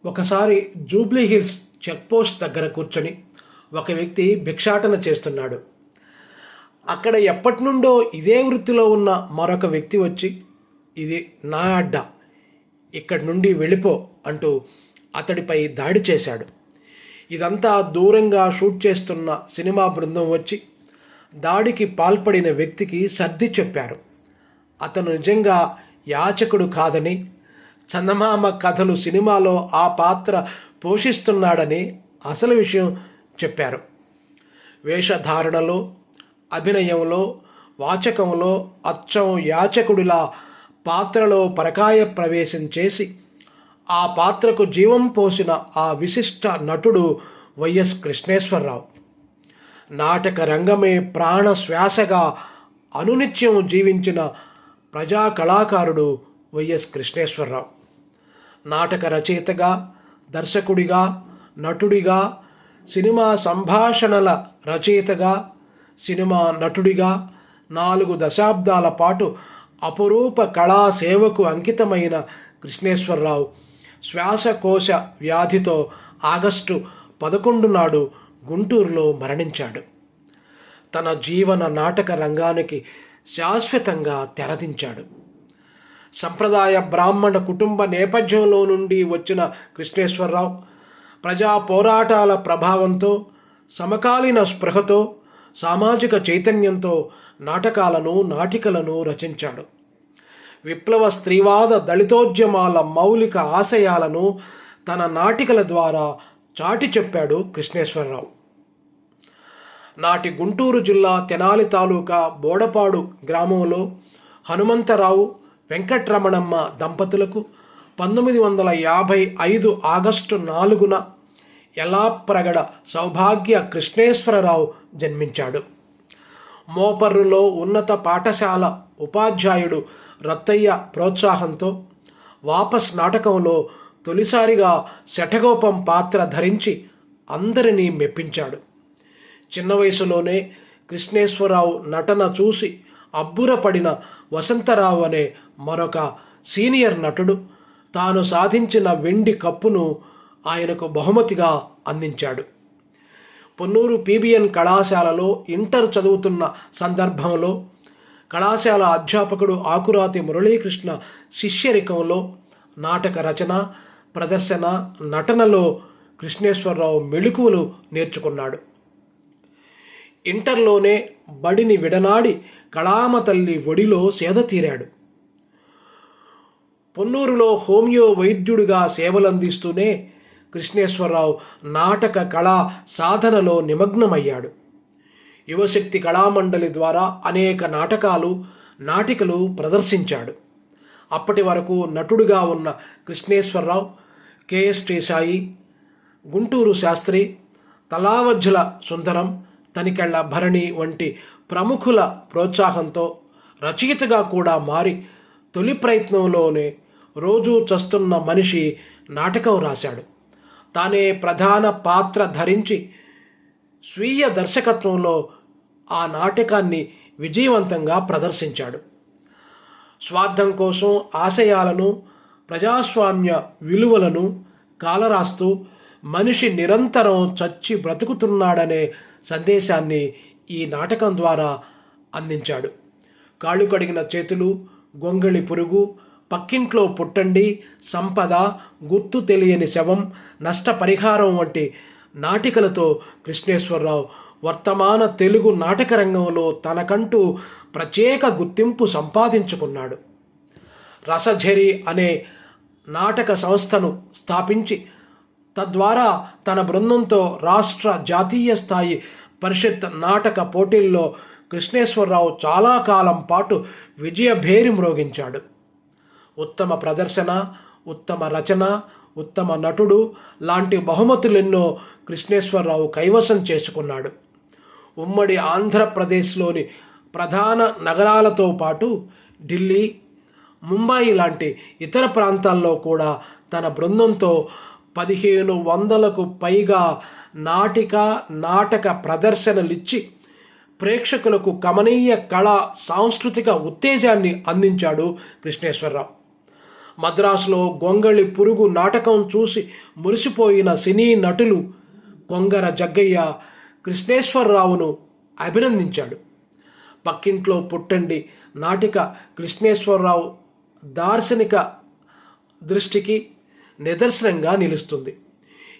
ఒకసారి Jubilee hills checkpost దగ్గర కూర్చొని ఒక వ్యక్తి భిక్షాటన చేస్తున్నాడు. అక్కడ ఎప్పటి నుండో ఇదే వృత్తిలో ఉన్న మరొక వ్యక్తి వచ్చి, ఇది నా అడ్డ, ఇక్కడి నుండి వెళ్ళిపో అంటూ అతడిపై దాడి చేశాడు. ఇదంతా దూరంగా షూట్ చేస్తున్న సినిమా బృందం వచ్చి దాడికి పాల్పడిన వ్యక్తికి సర్ది చెప్పారు. అతను నిజంగా యాచకుడు కాదని, చందమామ కథలు సినిమాలో ఆ పాత్ర పోషిస్తున్నాడని అసలు విషయం చెప్పారు. వేషధారణలో, అభినయంలో, వాచకంలో అచ్చం యాచకుడిలా పాత్రలో పరకాయ ప్రవేశం చేసి ఆ పాత్రకు జీవం పోసిన ఆ విశిష్ట నటుడు వైఎస్ కృష్ణేశ్వరరావు. నాటక రంగమే ప్రాణ శ్వాసగా అనునిత్యం జీవించిన ప్రజా కళాకారుడు వైఎస్ కృష్ణేశ్వరరావు. నాటక రచయితగా, దర్శకుడిగా, నటుడిగా, సినిమా సంభాషణల రచయితగా, సినిమా నటుడిగా 4 దశాబ్దాల పాటు అపురూప కళా సేవకు అంకితమైన కృష్ణేశ్వరరావు శ్వాసకోశ వ్యాధితో ఆగస్టు 11 నాడు గుంటూరులో మరణించాడు. తన జీవన నాటక రంగానికి శాశ్వతంగా తెరదించాడు. సంప్రదాయ బ్రాహ్మణ కుటుంబ నేపథ్యంలో నుండి వచ్చిన కృష్ణేశ్వరరావు ప్రజా పోరాటాల ప్రభావంతో, సమకాలీన స్పృహతో, సామాజిక చైతన్యంతో నాటకాలను, నాటికలను రచించాడు. విప్లవ స్త్రీవాద దళితోద్యమాల మౌలిక ఆశయాలను తన నాటికల ద్వారా చాటి చెప్పాడు కృష్ణేశ్వరరావు. నాటి గుంటూరు జిల్లా తెనాలి తాలూకా బోడపాడు గ్రామంలో హనుమంతరావు, వెంకట్రమణమ్మ దంపతులకు 1955 ఆగస్టు 4న యల్లాప్రగడ సౌభాగ్య కృష్ణేశ్వరరావు జన్మించాడు. మోపర్రులో ఉన్నత పాఠశాల ఉపాధ్యాయుడు రత్తయ్య ప్రోత్సాహంతో వాపస్ నాటకంలో తొలిసారిగా శఠగోపం పాత్ర ధరించి అందరినీ మెప్పించాడు. చిన్న వయసులోనే కృష్ణేశ్వరరావు నటన చూసి అబ్బురపడిన వసంతరావు అనే మరొక సీనియర్ నటుడు తాను సాధించిన వెండి కప్పును ఆయనకు బహుమతిగా అందించాడు. పొన్నూరు PBN కళాశాలలో ఇంటర్ చదువుతున్న సందర్భంలో కళాశాల అధ్యాపకుడు ఆకురాతి మురళీకృష్ణ శిష్యరికంలో నాటక రచన, ప్రదర్శన, నటనలో కృష్ణేశ్వరరావు మెళుకువలు నేర్చుకున్నాడు. ఇంటర్లోనే బడిని విడనాడి కళామ తల్లి ఒడిలో సేద తీరాడు. పొన్నూరులో హోమియో వైద్యుడిగా సేవలందిస్తూనే కృష్ణేశ్వరరావు నాటక కళా సాధనలో నిమగ్నమయ్యాడు. యువశక్తి కళామండలి ద్వారా అనేక నాటకాలు, నాటికలు ప్రదర్శించాడు. అప్పటి వరకు నటుడుగా ఉన్న కృష్ణేశ్వరరావు KST సాయి, గుంటూరు శాస్త్రి, తలావజ్జల సుందరం, తనికెళ్ల భరణి వంటి ప్రముఖుల ప్రోత్సాహంతో రచయితగా కూడా మారి తొలి ప్రయత్నంలోనే రోజూ చస్తున్న మనిషి నాటకం రాశాడు. తానే ప్రధాన పాత్ర ధరించి స్వీయ దర్శకత్వంలో ఆ నాటకాన్ని విజయవంతంగా ప్రదర్శించాడు. స్వార్థం కోసం ఆశయాలను, ప్రజాస్వామ్య విలువలను కాలరాస్తూ మనిషి నిరంతరం చచ్చి బ్రతుకుతున్నాడనే సందేశాన్ని ఈ నాటకం ద్వారా అందించాడు. కాళ్ళు కడిగిన చేతులు, గొంగళి పురుగు, పక్కింట్లో పుట్టండి, సంపద, గుర్తు తెలియని శవం, నష్టపరిహారం వంటి నాటికలతో కృష్ణేశ్వరరావు వర్తమాన తెలుగు నాటక రంగంలో తనకంటూ ప్రత్యేక గుర్తింపు సంపాదించుకున్నాడు. రసఝరి అనే నాటక సంస్థను స్థాపించి తద్వారా తన బృందంతో రాష్ట్ర, జాతీయ స్థాయి పరిషత్ నాటక పోటీల్లో కృష్ణేశ్వరరావు చాలా కాలం పాటు విజయభేరి మ్రోగించాడు. ఉత్తమ ప్రదర్శన, ఉత్తమ రచన, ఉత్తమ నటుడు లాంటి బహుమతులెన్నో కృష్ణేశ్వరరావు కైవసం చేసుకున్నాడు. ఉమ్మడి ఆంధ్రప్రదేశ్లోని ప్రధాన నగరాలతో పాటు ఢిల్లీ, ముంబాయి లాంటి ఇతర ప్రాంతాల్లో కూడా తన బృందంతో 1500కు పైగా నాటక ప్రదర్శనలిచ్చి ప్రేక్షకులకు కమనీయ కళా సాంస్కృతిక ఉత్తేజాన్ని అందించాడు కృష్ణేశ్వరరావు. మద్రాసులో గొంగళి పురుగు నాటకం చూసి మురిసిపోయిన సినీ నటులు కొంగర జగ్గయ్య కృష్ణేశ్వరరావును అభినందించాడు. పక్కింట్లో పుట్టండి నాటిక కృష్ణేశ్వరరావు దార్శనిక దృష్టికి నిదర్శనంగా నిలుస్తుంది.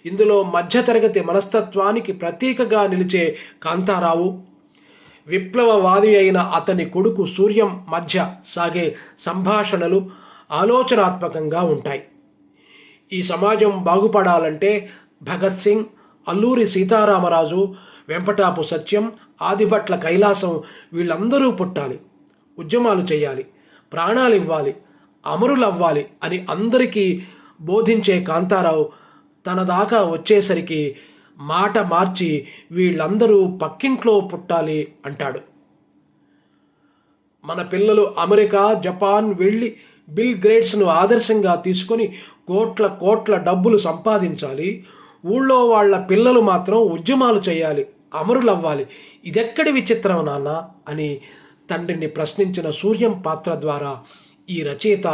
ఇందులో మధ్యతరగతి మనస్తత్వానికి ప్రతీకగా నిలిచే కాంతారావు, విప్లవవాది అయిన అతని కొడుకు సూర్యం మధ్య సాగే సంభాషణలు ఆలోచనాత్మకంగా ఉంటాయి. ఈ సమాజం బాగుపడాలంటే భగత్ సింగ్, అల్లూరి సీతారామరాజు, వెంపటాపు సత్యం, ఆదిభట్ల కైలాసం వీళ్ళందరూ పుట్టాలి, ఉద్యమాలు చేయాలి, ప్రాణాలు ఇవ్వాలి, అమరులవ్వాలి అని అందరికీ బోధించే కాంతారావు తన దాకా వచ్చేసరికి మాట మార్చి వీళ్ళందరూ పక్కింట్లో పుట్టాలి అంటాడు. మన పిల్లలు అమెరికా, జపాన్ వెళ్ళి బిల్ గేట్స్ను ఆదర్శంగా తీసుకొని కోట్ల కోట్ల డబ్బులు సంపాదించాలి, ఊళ్ళో వాళ్ళ పిల్లలు మాత్రం ఉద్యమాలు చేయాలి, అమరులవ్వాలి, ఇదెక్కడి విచిత్రం నాన్న అని తండ్రిని ప్రశ్నించిన సూర్యం పాత్ర ద్వారా ఈ రచయిత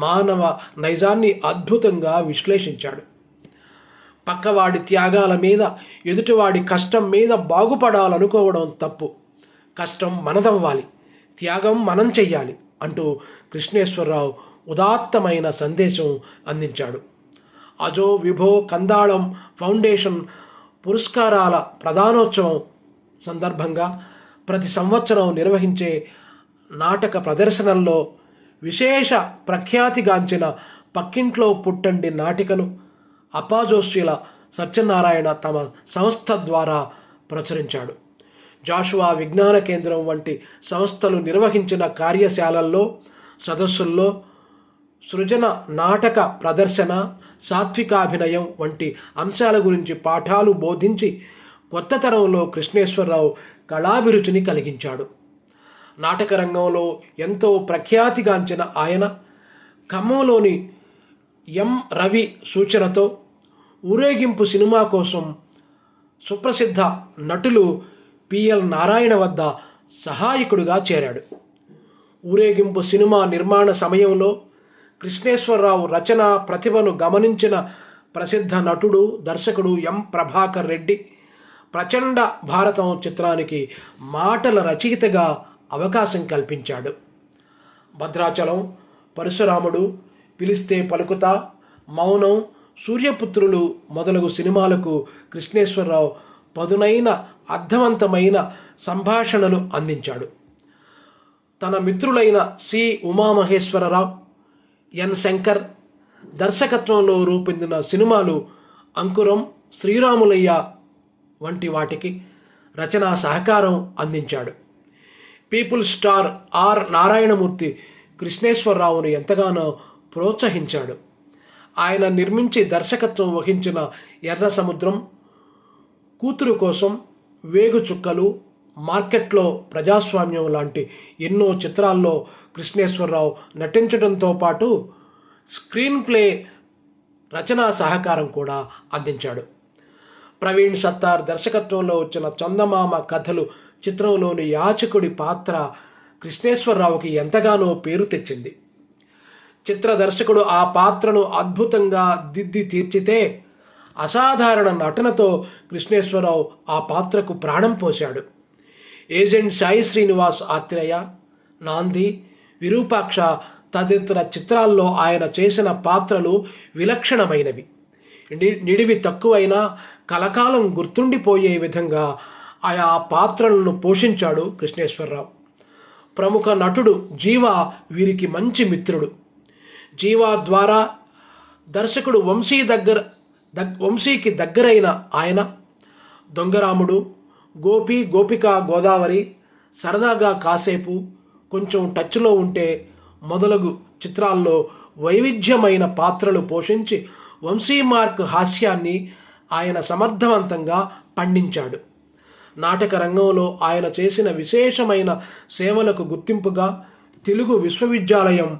మానవ నైజాన్ని అద్భుతంగా విశ్లేషించాడు. పక్కవాడి త్యాగాల మీద, ఎదుటివాడి కష్టం మీద బాగుపడాలనుకోవడం తప్పు, కష్టం మనదవ్వాలి, త్యాగం మనం చెయ్యాలి అంటూ కృష్ణేశ్వరరావు ఉదాత్తమైన సందేశం అందించాడు. అజో విభో కందాళం ఫౌండేషన్ పురస్కారాల ప్రధానోత్సవం సందర్భంగా ప్రతి సంవత్సరం నిర్వహించే నాటక ప్రదర్శనల్లో విశేష ప్రఖ్యాతిగాంచిన పక్కింట్లో పుట్టండి నాటికను అపాజోస్యుల సత్యనారాయణ తమ సంస్థ ద్వారా ప్రచురించాడు. జాషువా విజ్ఞాన కేంద్రం వంటి సంస్థలు నిర్వహించిన కార్యశాలల్లో, సదస్సుల్లో సృజన నాటక ప్రదర్శన, సాత్వికాభినయం వంటి అంశాల గురించి పాఠాలు బోధించి కొత్త తరంలో కృష్ణేశ్వరరావు కళాభిరుచిని కలిగించాడు. నాటక రంగంలో ఎంతో ప్రఖ్యాతిగాంచిన ఆయన ఖమ్మంలోని ఎం రవి సూచనతో ఊరేగింపు సినిమా కోసం సుప్రసిద్ధ నటులు పిఎల్ నారాయణ వద్ద సహాయకుడిగా చేరాడు. ఊరేగింపు సినిమా నిర్మాణ సమయంలో కృష్ణేశ్వరరావు రచన ప్రతిభను గమనించిన ప్రసిద్ధ నటుడు, దర్శకుడు ఎం ప్రభాకర్ రెడ్డి ప్రచండ భారతం చిత్రానికి మాటల రచయితగా అవకాశం కల్పించాడు. భద్రాచలం, పరశురాముడు, పిలిస్తే పలుకుతా, మౌనం, సూర్యపుత్రులు మొదలగు సినిమాలకు కృష్ణేశ్వరరావు పదునైన అర్థవంతమైన సంభాషణలు అందించాడు. తన మిత్రులైన సి ఉమామహేశ్వరరావు, ఎన్ శంకర్ దర్శకత్వంలో రూపొందిన సినిమాలు అంకురం, శ్రీరాములయ్య వంటి వాటికి రచనా సహకారం అందించాడు. పీపుల్ స్టార్ ఆర్ నారాయణమూర్తి కృష్ణేశ్వరరావును ఎంతగానో ప్రోత్సహించాడు. ఆయన నిర్మించి దర్శకత్వం వహించిన ఎర్ర సముద్రం, కూతురు కోసం, వేగు చుక్కలు, మార్కెట్లో ప్రజాస్వామ్యం లాంటి ఎన్నో చిత్రాల్లో కృష్ణేశ్వరరావు నటించడంతో పాటు స్క్రీన్ ప్లే రచనా సహకారం కూడా అందించాడు. ప్రవీణ్ సత్తార్ దర్శకత్వంలో వచ్చిన చందమామ కథలు చిత్రంలోని యాచకుడి పాత్ర కృష్ణేశ్వరరావుకి ఎంతగానో పేరు తెచ్చింది. చిత్ర దర్శకుడు ఆ పాత్రను అద్భుతంగా దిద్ది తీర్చితే అసాధారణ నటనతో కృష్ణేశ్వరరావు ఆ పాత్రకు ప్రాణం పోశాడు. ఏజెంట్ సాయి శ్రీనివాస్ ఆత్రేయ, నాంది, విరూపాక్ష తదితర చిత్రాల్లో ఆయన చేసిన పాత్రలు విలక్షణమైనవి. నిడివి తక్కువైనా కలకాలం గుర్తుండిపోయే విధంగా ఆయా పాత్రలను పోషించాడు కృష్ణేశ్వరరావు. ప్రముఖ నటుడు జీవా వీరికి మంచి మిత్రుడు. జీవా ద్వారా దర్శకుడు వంశీకి దగ్గరైన ఆయన దొంగరాముడు, గోపి, గోపిక, గోదావరి, సరదాగా కాసేపు, కొంచెం టచ్లో ఉంటే మొదలగు చిత్రాల్లో వైవిధ్యమైన పాత్రలు పోషించి వంశీ మార్క్ హాస్యాన్ని ఆయన సమర్థవంతంగా పండించాడు. నాటక రంగంలో ఆయన చేసిన విశేషమైన సేవలకు గుర్తింపుగా తెలుగు విశ్వవిద్యాలయం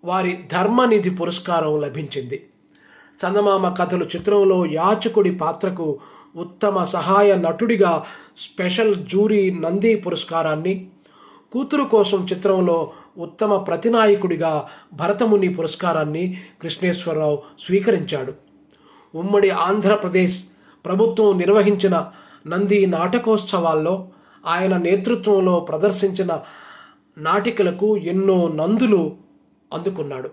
వారి ధర్మనిధి పురస్కారం లభించింది. చందమామ కథలు చిత్రంలో యాచకుడి పాత్రకు ఉత్తమ సహాయ నటుడిగా స్పెషల్ జూరీ నంది పురస్కారాన్ని, కూతురు కోసం చిత్రంలో ఉత్తమ ప్రతినాయకుడిగా భరతముని పురస్కారాన్ని కృష్ణేశ్వరరావు స్వీకరించాడు. ఉమ్మడి ఆంధ్రప్రదేశ్ ప్రభుత్వం నిర్వహించిన నంది నాటకోత్సవాల్లో ఆయన నేతృత్వంలో ప్రదర్శించిన నాటికలకు ఎన్నో నందులు అందుకున్నాడు.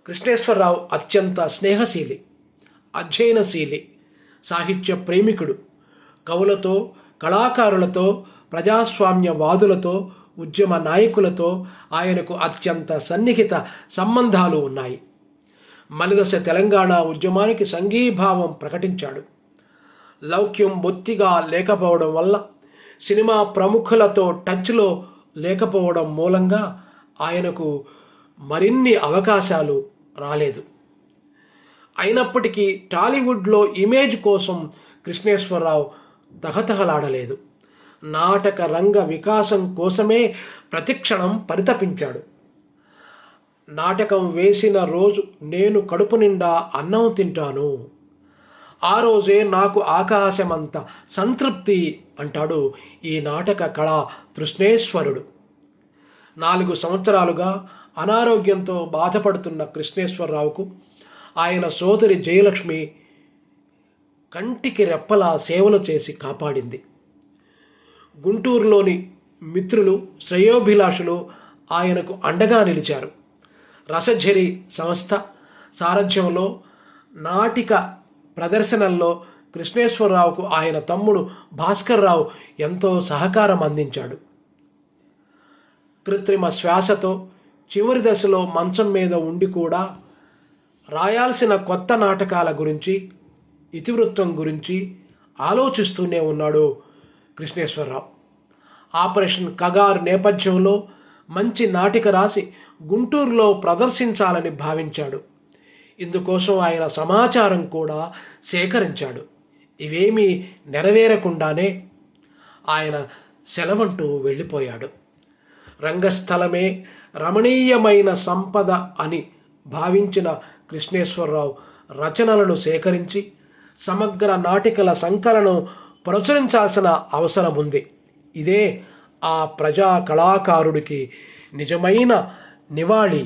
కృష్ణేశ్వరరావు అత్యంత స్నేహశీలి, అధ్యయనశీలి, సాహిత్య ప్రేమికుడు. కవులతో, కళాకారులతో, ప్రజాస్వామ్యవాదులతో, ఉద్యమ నాయకులతో ఆయనకు అత్యంత సన్నిహిత సంబంధాలు ఉన్నాయి. మలిదశ తెలంగాణ ఉద్యమానికి సంఘీభావం ప్రకటించాడు. లౌక్యం బొత్తిగా లేకపోవడం వల్ల, సినిమా ప్రముఖులతో టచ్లో లేకపోవడం మూలంగా ఆయనకు మరిన్ని అవకాశాలు రాలేదు. అయినప్పటికీ టాలీవుడ్లో ఇమేజ్ కోసం కృష్ణేశ్వరరావు తహతహలాడలేదు. నాటక రంగ వికాసం కోసమే ప్రతిక్షణం పరితపించాడు. నాటకం వేసిన రోజు నేను కడుపు నిండా అన్నం తింటాను, ఆ రోజే నాకు ఆకాశమంత సంతృప్తి అంటాడు ఈ నాటక కళా తృష్ణేశ్వరుడు. 4 సంవత్సరాలుగా అనారోగ్యంతో బాధపడుతున్న కృష్ణేశ్వరరావుకు ఆయన సోదరి జయలక్ష్మి కంటికి రెప్పలా సేవలు చేసి కాపాడింది. గుంటూరులోని మిత్రులు, శ్రేయోభిలాషులు ఆయనకు అండగా నిలిచారు. రసఝరి సంస్థ సారథ్యంలో నాటిక ప్రదర్శనల్లో కృష్ణేశ్వరరావుకు ఆయన తమ్ముడు భాస్కర్రావు ఎంతో సహకారం అందించాడు. కృత్రిమ శ్వాసతో చివరి దశలో మంచం మీద ఉండి కూడా రాయాల్సిన కొత్త నాటకాల గురించి, ఇతివృత్తం గురించి ఆలోచిస్తూనే ఉన్నాడు కృష్ణేశ్వరరావు. ఆపరేషన్ కగార్ నేపథ్యంలో మంచి నాటిక రాసి గుంటూరులో ప్రదర్శించాలని భావించాడు. ఇందుకోసం ఆయన సమాచారం కూడా సేకరించాడు. ఇవేమీ నెరవేరకుండానే ఆయన సెలవంటూ వెళ్ళిపోయాడు. రంగస్థలమే రమణీయమైన సంపద అని భావించిన కృష్ణేశ్వరరావు రచనలను సేకరించి సమగ్ర నాటికల సంకలనం ప్రచురించాల్సిన అవసరం ఉంది. ఇదే ఆ ప్రజా కళాకారుడికి నిజమైన నివాళి.